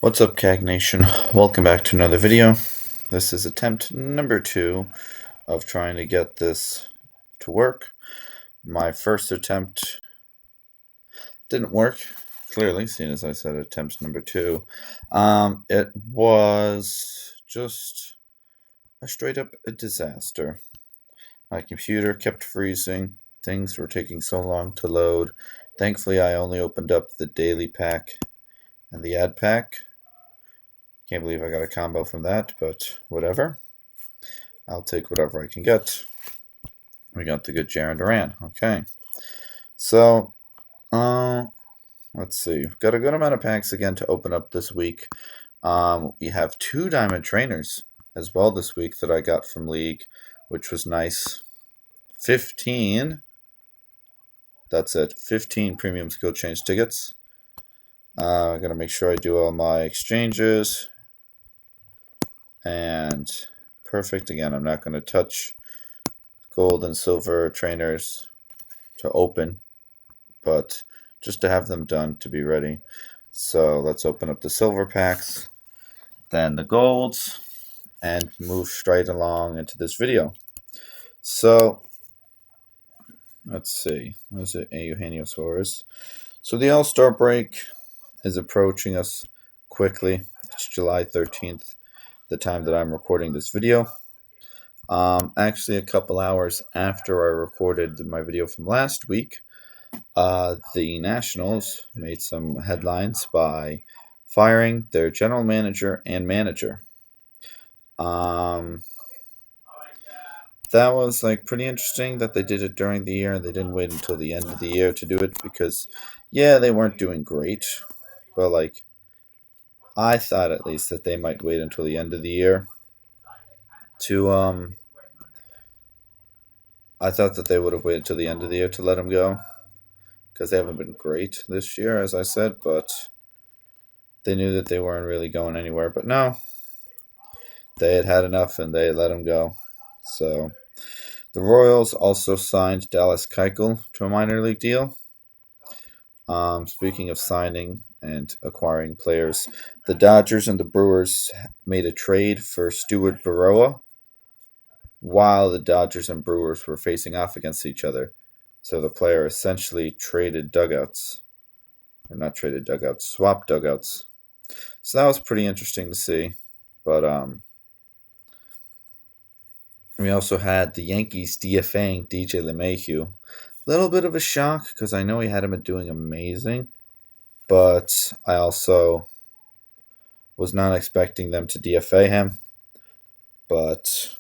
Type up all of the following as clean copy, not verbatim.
What's up, CAG Nation? Welcome back to another video. This is attempt number 2 of trying to get this to work. My first attempt didn't work, clearly, seeing as I said attempt number 2. It was just a straight up disaster. My computer kept freezing. Things were taking so long to load. Thankfully, I only opened up the daily pack and the ad pack. Can't believe I got a combo from that, but whatever. I'll take whatever I can get. We got the good Jaron Duran. Okay. So, let's see. We've got a good amount of packs again to open up this week. We have 2 Diamond Trainers as well this week that I got from League, which was nice. 15. That's it. 15 premium skill change tickets. I'm going to make sure I do all my exchanges. And perfect. Again, I'm not going to touch gold and silver trainers to open, but just to have them done to be ready. So let's open up the silver packs, then the golds, and move straight along into this video. So let's see. What is it? Eugenio Suarez. So the All-Star break is approaching us quickly. It's July 13th, the time that I'm recording this video. Actually, a couple hours after I recorded my video from last week, the Nationals made some headlines by firing their general manager and manager. That was pretty interesting that they did it during the year and they didn't wait until the end of the year to do it because, yeah, they weren't doing great, but I thought at least that they might wait until the end of the year to I thought that they would have waited till the end of the year to let him go because they haven't been great this year, as I said, but they knew that they weren't really going anywhere. But no, they had enough and they let him go. So the Royals also signed Dallas Keuchel to a minor league deal. Speaking of signing and acquiring players, the Dodgers and the Brewers made a trade for Stuart Baroa while the Dodgers and Brewers were facing off against each other. So the player essentially traded dugouts. Or not traded dugouts, swapped dugouts. So that was pretty interesting to see. But we also had the Yankees DFAing DJ LeMahieu. Little bit of a shock because I know he had him doing amazing, but I also was not expecting them to DFA him. But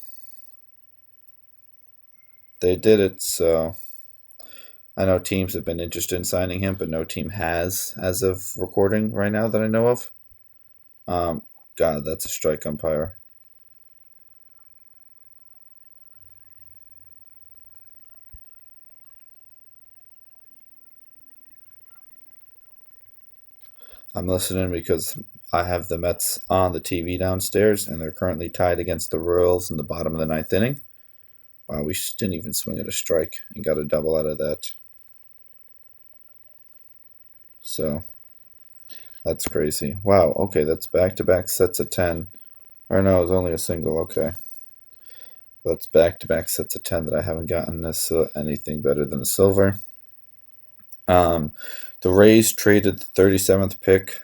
they did it, so I know teams have been interested in signing him, but no team has as of recording right now that I know of. God, that's a strike umpire. I'm listening because I have the Mets on the TV downstairs, and they're currently tied against the Royals in the bottom of the 9th inning. Wow, we didn't even swing at a strike and got a double out of that. So that's crazy. Wow, okay, that's back-to-back sets of 10. Or no, it was only a single, okay. That's back-to-back sets of 10 that I haven't gotten anything better than a silver. The Rays traded the 37th pick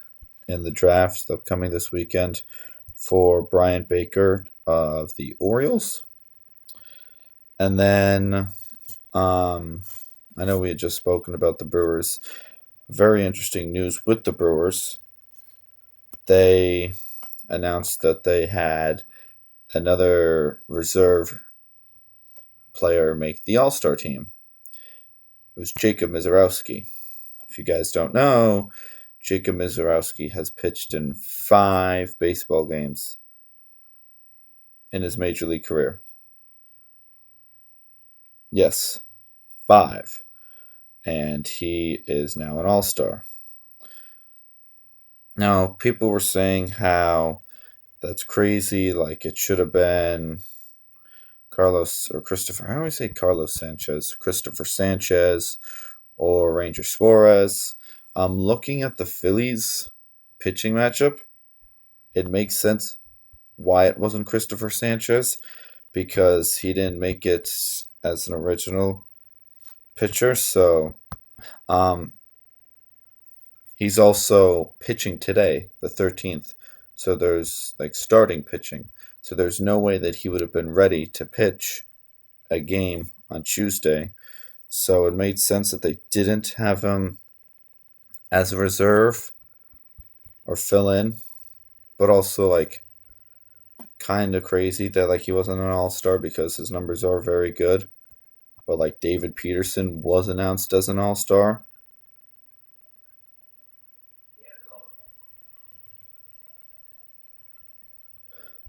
in the draft upcoming this weekend for Brian Baker of the Orioles. And then I know we had just spoken about the Brewers. Very interesting news with the Brewers. They announced that they had another reserve player make the All-Star team. It was Jacob Misiorowski. If you guys don't know, Jacob Misiorowski has pitched in 5 baseball games in his major league career. Yes, 5. And he is now an all-star. Now, people were saying how that's crazy, it should have been Carlos or Christopher. How do I say Carlos Sanchez? Christopher Sanchez or Ranger Suarez. I'm looking at the Phillies pitching matchup. it makes sense why it wasn't Christopher Sanchez because he didn't make it as an original pitcher. So um, he's also pitching today, the 13th. So there's like starting pitching. So there's no way that he would have been ready to pitch a game on Tuesday. So it made sense that they didn't have him as a reserve or fill in, but also like kind of crazy that like he wasn't an all-star because his numbers are very good. But like David Peterson was announced as an all-star.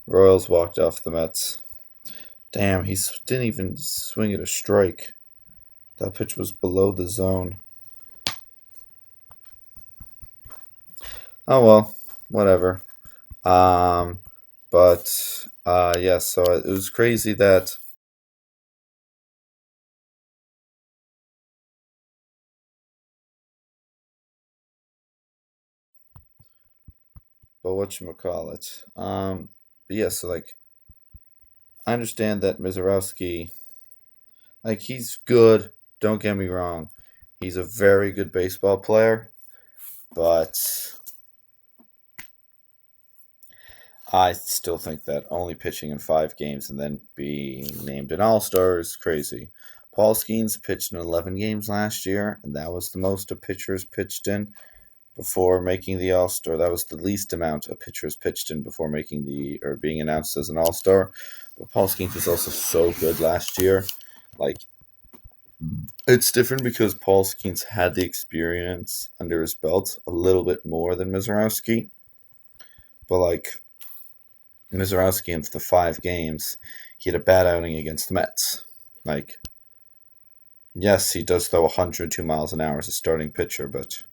Royals walked off the Mets. Damn, he didn't even swing at a strike. That pitch was below the zone. Oh well, whatever. Um, but yeah, so it was crazy that. But what you call it? But yeah, so like I understand that Mizorowski, like he's good. Don't get me wrong, he's a very good baseball player, but I still think that only pitching in 5 games and then being named an All Star is crazy. Paul Skeens pitched in 11 games last year, and that was the most a pitcher has pitched in before making the All Star. That was the least amount a pitcher has pitched in before making the or being announced as an All Star. But Paul Skeens was also so good last year. Like it's different because Paul Skeens had the experience under his belt a little bit more than Mizorowski. But like Mizorowski in the 5 games, he had a bad outing against the Mets. Like, yes, he does throw 102 miles an hour as a starting pitcher, but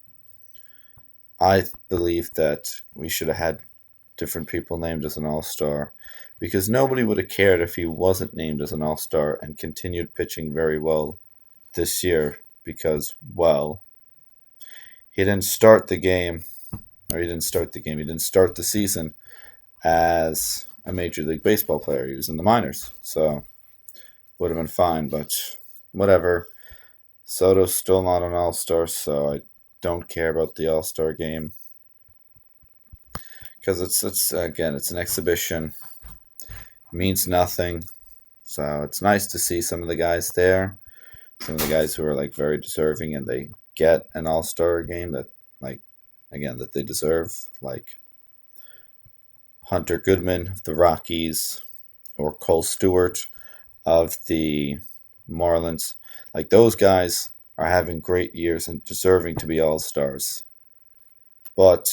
I believe that we should have had different people named as an all star because nobody would have cared if he wasn't named as an all star and continued pitching very well this year because, well, he didn't start the game, or he didn't start the game, he didn't start the season as a Major League Baseball player. He was in the minors. So would have been fine, but whatever. Soto's still not an all star, so I don't care about the all star game because it's again it's an exhibition, means nothing. So it's nice to see some of the guys there, some of the guys who are like very deserving and they get an all star game that like again that they deserve, like Hunter Goodman of the Rockies or Cole Stewart of the Marlins. Like those guys are having great years and deserving to be all stars. But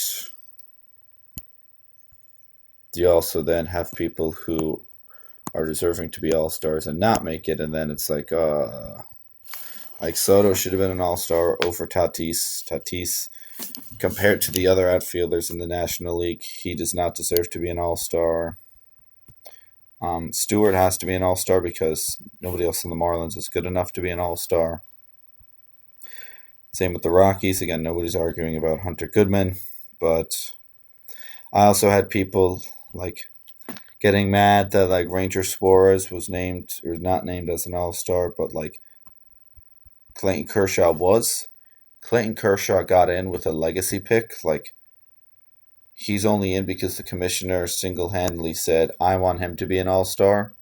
you also then have people who are deserving to be all stars and not make it, and then it's like Soto should have been an all star over Tatis. Tatis, compared to the other outfielders in the National League, he does not deserve to be an all star. Stewart has to be an all star because nobody else in the Marlins is good enough to be an all star. Same with the Rockies. Again, nobody's arguing about Hunter Goodman, but I also had people like getting mad that like Ranger Suarez was named or not named as an All Star, but like Clayton Kershaw was. Clayton Kershaw got in with a legacy pick. Like he's only in because the commissioner single handedly said, "I want him to be an All Star."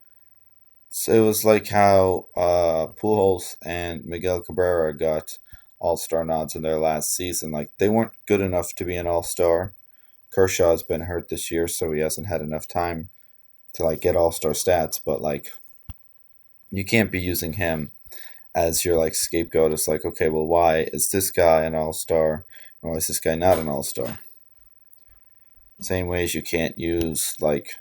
So it was like how Pujols and Miguel Cabrera got All Star nods in their last season. Like they weren't good enough to be an All Star. Kershaw's been hurt this year, so he hasn't had enough time to like get All Star stats. But like you can't be using him as your like scapegoat. It's like, okay, well, why is this guy an All Star? Why is this guy not an All Star? Same ways you can't use like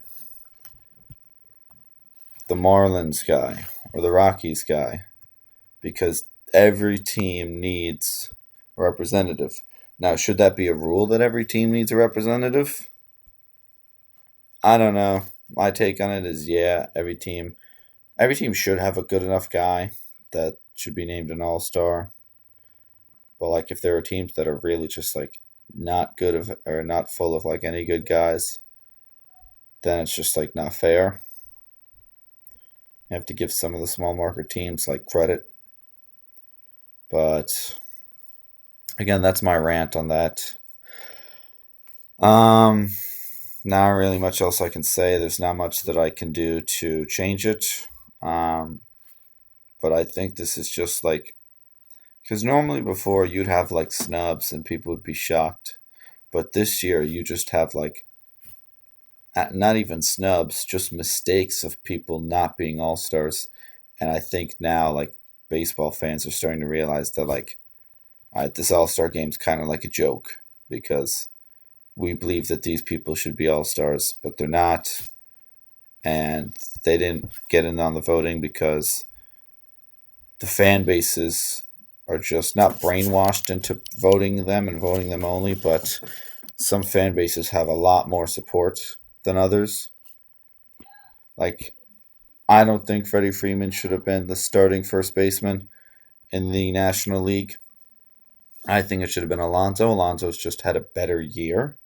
the Marlins guy or the Rockies guy because every team needs a representative. Now, should that be a rule that every team needs a representative? I don't know. My take on it is yeah, every team should have a good enough guy that should be named an all-star. But like if there are teams that are really just like not good of or not full of like any good guys, then it's just like not fair. You have to give some of the small market teams like credit. But again, that's my rant on that. Um, Not really much else I can say. There's not much that I can do to change it. Um, but I think this is just like, because normally before you'd have like snubs and people would be shocked, but this year you just have like not even snubs, just mistakes of people not being all stars. And I think now like baseball fans are starting to realize that like, all right, this all star game's kind of like a joke because we believe that these people should be all stars, but they're not, and they didn't get in on the voting because the fan bases are just not brainwashed into voting them and voting them only, but some fan bases have a lot more support than others. Like, I don't think Freddie Freeman should have been the starting first baseman in the National League. I think it should have been Alonso. Alonso's just had a better year,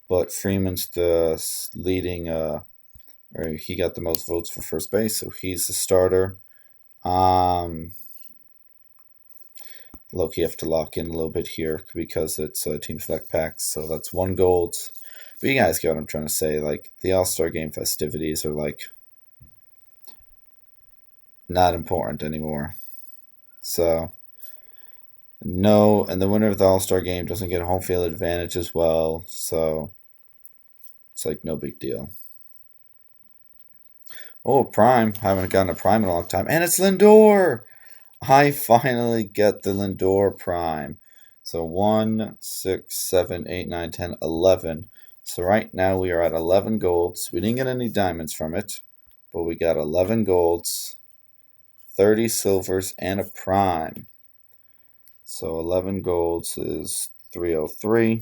but Freeman's the leading, or he got the most votes for first base, so he's the starter. Lowkey have to lock in a little bit here because it's Team Select Packs, so that's 1 gold. But you guys get what I'm trying to say. Like, the All-Star Game festivities are, like, not important anymore. So, no, and the winner of the All-Star Game doesn't get home field advantage as well, so it's, like, no big deal. Oh, Prime. I haven't gotten a Prime in a long time. And it's Lindor! I finally get the Lindor Prime. So 1, 6, 7, 8, 9, 10, 11. So right now we are at 11 golds. We didn't get any diamonds from it, but we got 11 golds, 30 silvers, and a prime. So 11 golds is 303.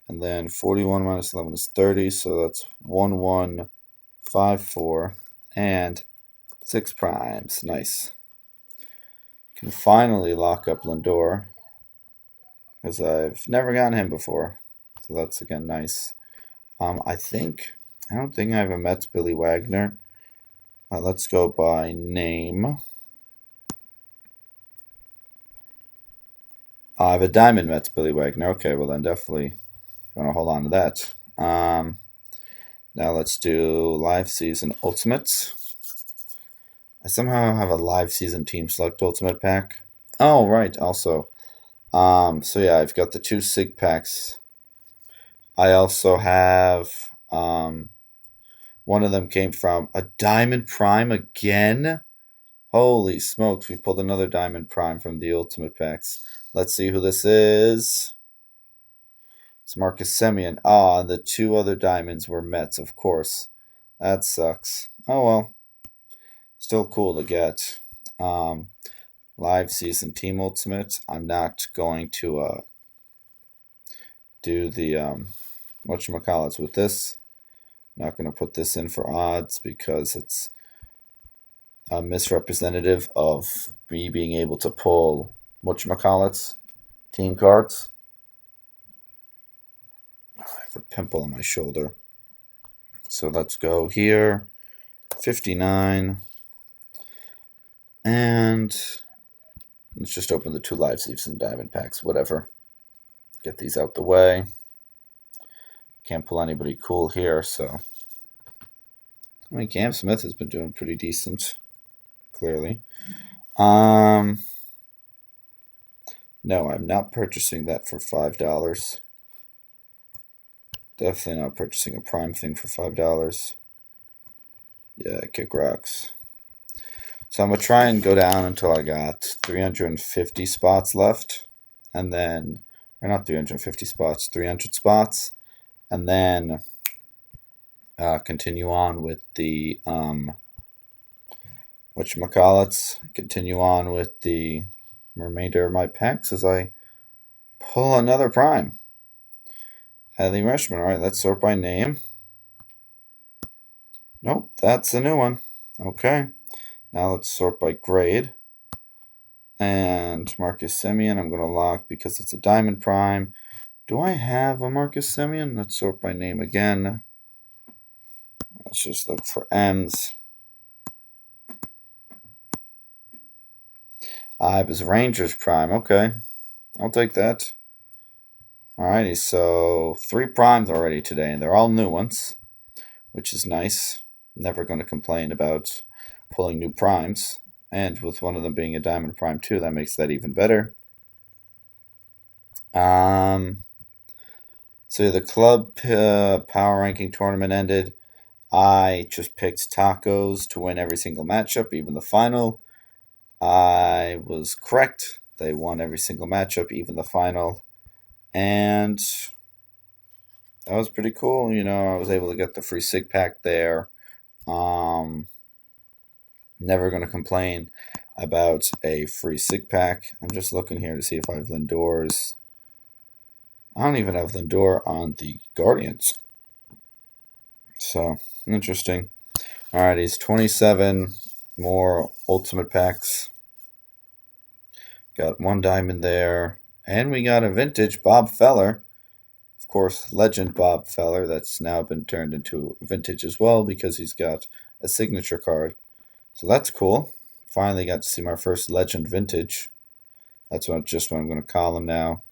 And then 41 minus 11 is 30. So that's 1154 and 6 primes. Nice. Can finally lock up Lindor because I've never gotten him before. So that's again nice. I don't think I have a Mets Billy Wagner. Let's go by name. I have a Diamond Mets Billy Wagner. Okay, well then definitely going to hold on to that. Now let's do live season ultimates. I somehow have a live season team select ultimate pack. Oh right, also. So yeah, I've got the 2 Sig packs. I also have one of them came from a Diamond Prime again. Holy smokes, we pulled another Diamond Prime from the Ultimate Packs. Let's see who this is. It's Marcus Semien. And the 2 other diamonds were Mets, of course. That sucks. Oh well. Still cool to get. Live season team ultimates. I'm not going to do the whatchamacallits with this. Not going to put this in for odds because it's a misrepresentative of me being able to pull whatchamacallits team cards. I have a pimple on my shoulder. So let's go here. 59. And let's just open the 2 live season diamond packs, whatever. Get these out the way. Can't pull anybody cool here, so. I mean, Cam Smith has been doing pretty decent, clearly. No, I'm not purchasing that for $5. Definitely not purchasing a prime thing for $5. Yeah, kick rocks. So I'm going to try and go down until I got 350 spots left. And then, or not 350 spots, 300 spots. And then continue on with the, whatchamacallits, continue on with the remainder of my packs as I pull another prime. Adley Rutschman. All right, let's sort by name. Nope, that's a new one. Okay. Now let's sort by grade. And Marcus Semien, I'm going to lock because it's a diamond prime. Do I have a Marcus Semien? Let's sort by name again. Let's just look for M's. I was Rangers Prime. Okay, I'll take that. Alrighty, so 3 primes already today, and they're all new ones, which is nice. Never going to complain about pulling new primes. And with one of them being a diamond prime too, that makes that even better. So the club power ranking tournament ended. I just picked Tacos to win every single matchup, even the final. I was correct. They won every single matchup, even the final. And that was pretty cool. I was able to get the free SIG pack there. Um, Never going to complain about a free SIG pack. I'm just looking here to see if I have Lindor's. I don't even have Lindor on the Guardians. So, interesting. All right, he's 27 more ultimate packs. Got 1 diamond there. And we got a vintage Bob Feller. Of course, legend Bob Feller. That's now been turned into vintage as well because he's got a signature card. So that's cool. Finally got to see my first legend vintage. That's what I'm going to call him now.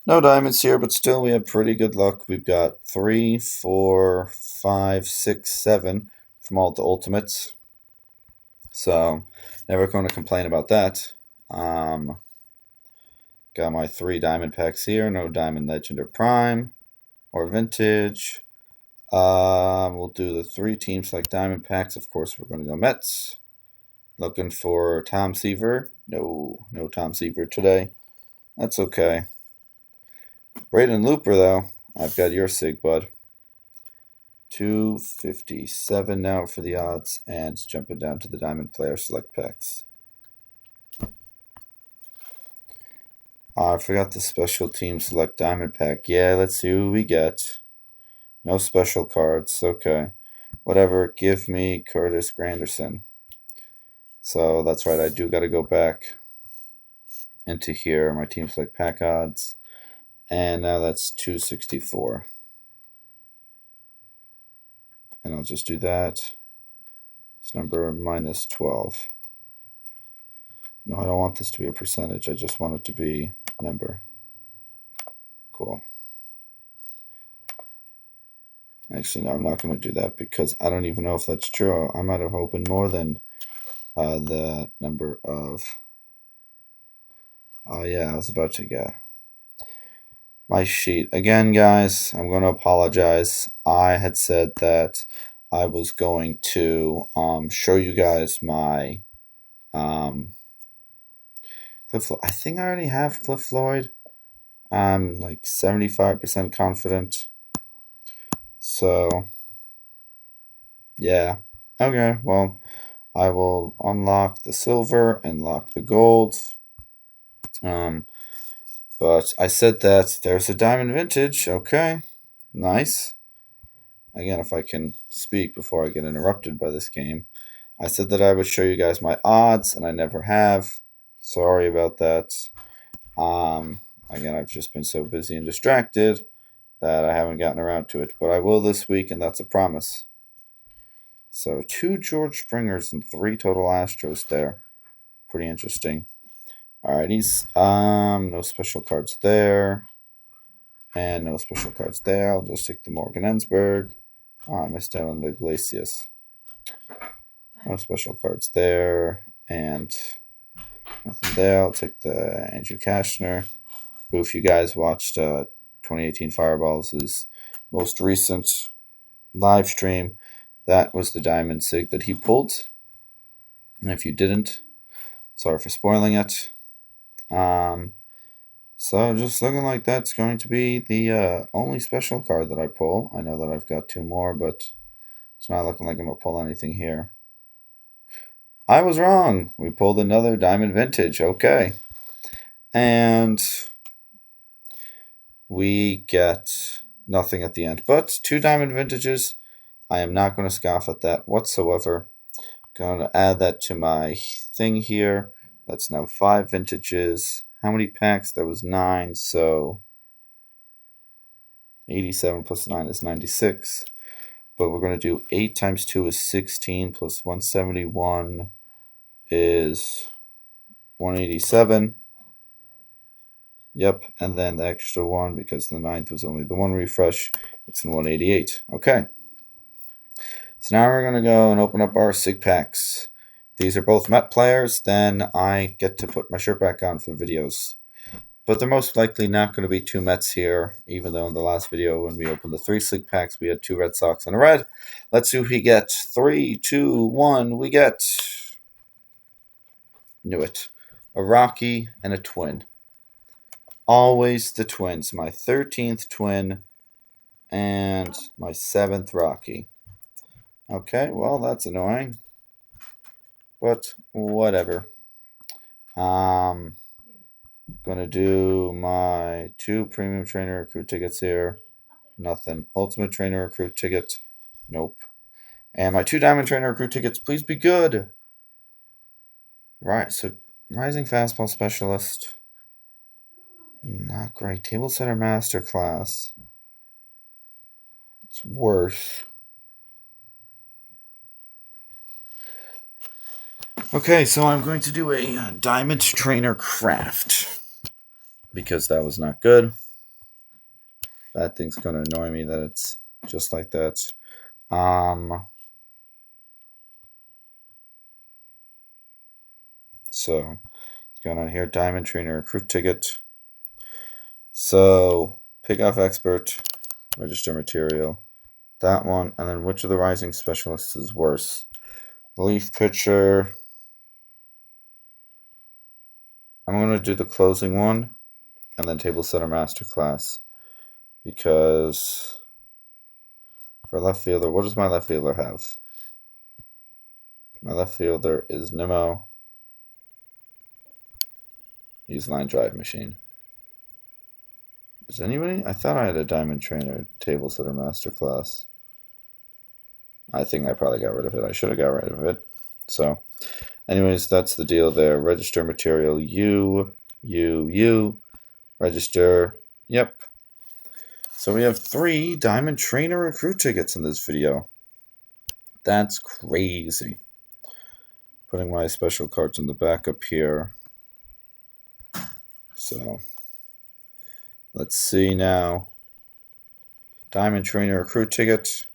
No diamonds here, but still we have pretty good luck. We've got 3, 4, 5, 6, 7 from all the ultimates. So never going to complain about that. Got my 3 diamond packs here. No diamond legend or prime or vintage. We'll do the 3 teams like diamond packs. Of course, we're going to go Mets. Looking for Tom Seaver. No Tom Seaver today. That's okay. Braden Looper, though. I've got your SIG, bud. 257 now for the odds, and jumping down to the diamond player select packs. I forgot the special team select diamond pack. Yeah, let's see who we get. No special cards. Okay. Whatever. Give me Curtis Granderson. So that's right. I do got to go back into here. My team select pack odds. And now that's 264. And I'll just do that. It's number minus 12. No, I don't want this to be a percentage. I just want it to be number. Cool. Actually, no, I'm not going to do that because I don't even know if that's true. I might have opened more than the number of. Oh, yeah, I was about to get my sheet. Again, guys, I'm going to apologize. I had said that I was going to show you guys my Cliff. I think I already have Cliff Floyd. I'm like 75% confident. So, yeah. Okay, well, I will unlock the silver and lock the gold. But I said that there's a diamond vintage. Okay, nice. Again, if I can speak before I get interrupted by this game. I said that I would show you guys my odds, and I never have. Sorry about that. Again, I've just been so busy and distracted that I haven't gotten around to it. But I will this week, and that's a promise. So 2 George Springers and 3 total Astros there. Pretty interesting. Alrighties. No special cards there. And no special cards there. I'll just take the Morgan Ensberg. Oh, I missed out on the Iglesias. No special cards there. And nothing there. I'll take the Andrew Kashner, who, if you guys watched 2018 Fireballs' most recent live stream, that was the diamond sig that he pulled. And if you didn't, sorry for spoiling it. So just looking like that's going to be the only special card that I pull. I know that I've got 2 more, but it's not looking like I'm going to pull anything here. I was wrong. We pulled another diamond vintage. Okay. And we get nothing at the end. But 2 diamond vintages. I am not going to scoff at that whatsoever. Going to add that to my thing here. That's now 5 vintages. How many packs? There was 9. So 87 plus 9 is 96. But we're going to do 8 times 2 is 16 plus 171 is 187. Yep, and then the extra 1 because the 9th was only the 1 refresh. It's in 188. Okay. So now we're going to go and open up our SIG packs. These are both Met players. Then I get to put my shirt back on for videos. But they're most likely not going to be 2 Mets here, even though in the last video when we opened the 3 SIG packs, we had 2 Red Sox and a red. Let's see who we get. 3, 2, 1. We get... Knew it. A Rocky and a Twin. Always the Twins. My 13th Twin and my 7th Rocky. Okay, well, that's annoying. But whatever. Gonna do my 2 Premium Trainer Recruit tickets here. Nothing. Ultimate Trainer Recruit ticket. Nope. And my 2 Diamond Trainer Recruit tickets. Please be good. Right, so Rising Fastball Specialist. Not great. Table Setter Masterclass. It's worse. Okay, so I'm going to do a Diamond Trainer Craft. Because that was not good. That thing's going to annoy me that it's just like that. So, what's going on here? Diamond Trainer Recruit ticket. So, Pickoff Expert, Register Material. That one. And then which of the Rising Specialists is worse? Relief Pitcher. I'm going to do the closing one. And then Table Setter Masterclass. Because for left fielder, what does my left fielder have? My left fielder is Nimmo. He's Line Drive Machine. Does anybody? I thought I had a Diamond Trainer Table Setter Masterclass. I think I probably got rid of it. I should have got rid of it. So, anyways, that's the deal there. Register Material U. Register. Yep. So we have 3 Diamond Trainer Recruit tickets in this video. That's crazy. Putting my special cards in the back up here. So, let's see now. Diamond Trainer Recruit ticket.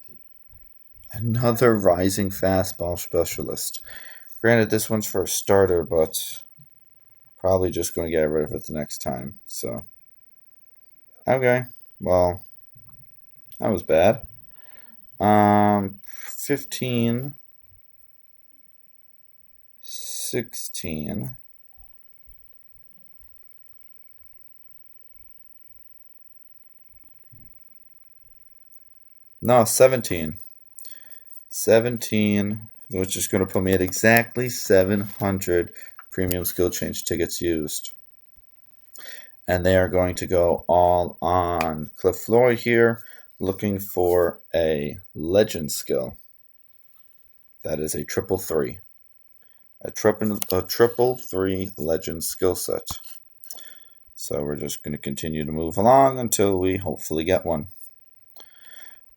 Another Rising Fastball Specialist. Granted, this one's for a starter, but probably just going to get rid of it the next time. So, okay. Well, that was bad. 15, 16. No, 17. 17, which is going to put me at exactly 700 premium skill change tickets used. And they are going to go all on Cliff Floyd here, looking for a legend skill. That is a 333. A triple 3 legend skill set. So we're just going to continue to move along until we hopefully get one.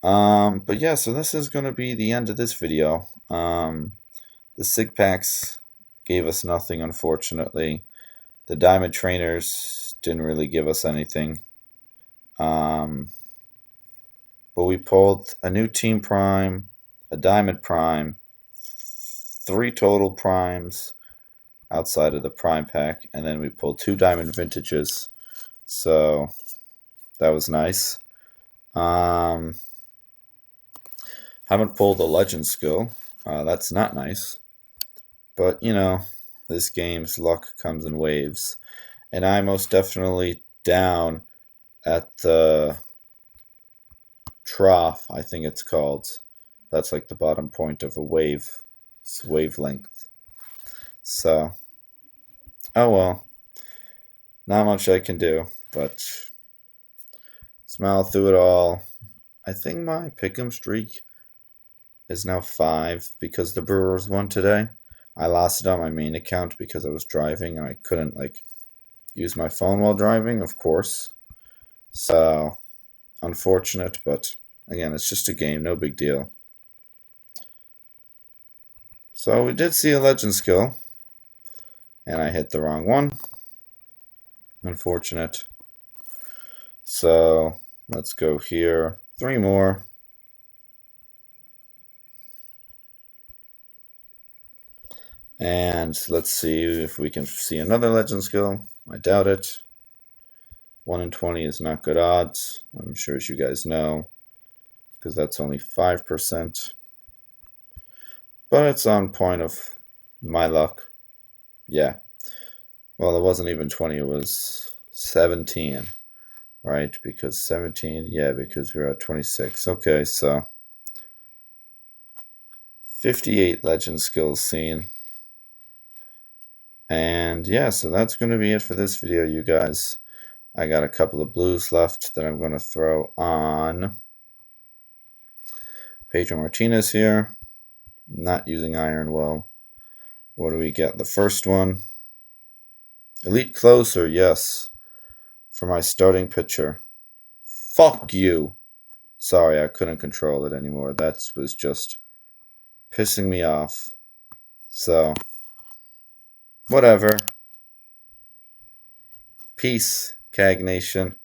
But yeah, so this is going to be the end of this video. The SIG packs gave us nothing, unfortunately. The Diamond Trainers didn't really give us anything. But we pulled a new Team Prime, a Diamond Prime, 3 total Primes outside of the Prime pack, and then we pulled 2 Diamond Vintages. So that was nice. Haven't pulled a Legend skill. That's not nice. But, you know, this game's luck comes in waves. And I'm most definitely down at the trough, I think it's called. That's like the bottom point of a wave. It's wavelength. So, oh well. Not much I can do, but smile through it all. I think my pick'em streak is now 5 because the Brewers won today. I lost it on my main account because I was driving and I couldn't use my phone while driving, of course. So unfortunate, but again, it's just a game, no big deal. So we did see a legend skill, and I hit the wrong one. Unfortunate. So let's go here. 3 more. And let's see if we can see another legend skill. I doubt it. 1 in 20 is not good odds. I'm sure, as you guys know, because that's only 5%. But it's on point of my luck. Yeah. Well, it wasn't even 20. It was 17. Right? Because 17. Yeah, because we're at 26. Okay, so 58 legend skills seen. And yeah, so that's going to be it for this video, you guys. I got a couple of blues left that I'm going to throw on Pedro Martinez here. Not using iron well. What do we get? The first one. Elite closer, yes. For my starting pitcher. Fuck you. Sorry, I couldn't control it anymore. That was just pissing me off. So, whatever. Peace, CAG Nation.